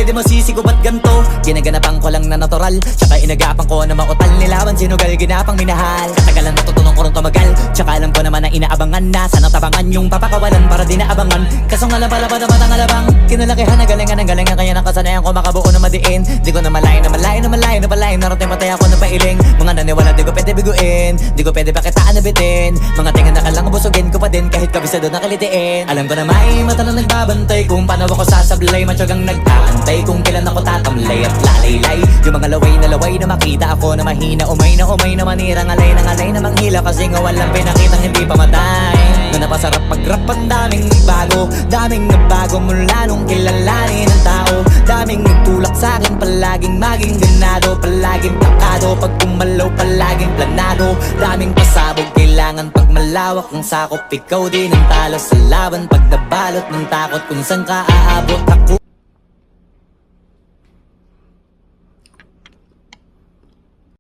di masisi ko ba't ganto? Ginaganapan ko lang na natural, tsaka inagapan ko na mautal. Nilaban sinugal, ginapang minahal. Katagalan natutunan ko rin tumagal, tsaka alam ko naman na inaabangan na. Sana tabangan yung papakawalan para di naabangan. Kaso nga lang pala ba naman ang alabang kinalakihan na galingan ng galingan, kaya nakasanayan ko makabuo na madiin. Di ko na malayo na malayo na malayo na malayo. Narating matay ako na pailing. Mga naniwala di ko pwede biguin, di ko pwede pakitaan na bitin. Mga tinga na kalang busugin ko pa din kahit kabisado na kalitiin. Alam ko na may mata na nagbabantay kung paano ako sasablay. Matyagang nag-aantay kung kailan ako tatamlay at lalaylay. Yung mga laway na makita ako na mahina. Umay na manira, ngalay na manghila. Kasi nga walang pinakitang hindi pamatay. Na napasarap mag-rap, ang daming nagbago. Daming nagbago mula nung kilalanin ng tao. Daming nagtulak sa'kin, palaging maging ganado. Palaging plakado, pag kumalaw palaging planado. Daming pasabog, kailangan pag malawak ang sakop. Ikaw din ang talo sa laban pag nabalot ng takot. Kung saan ka aabot, ako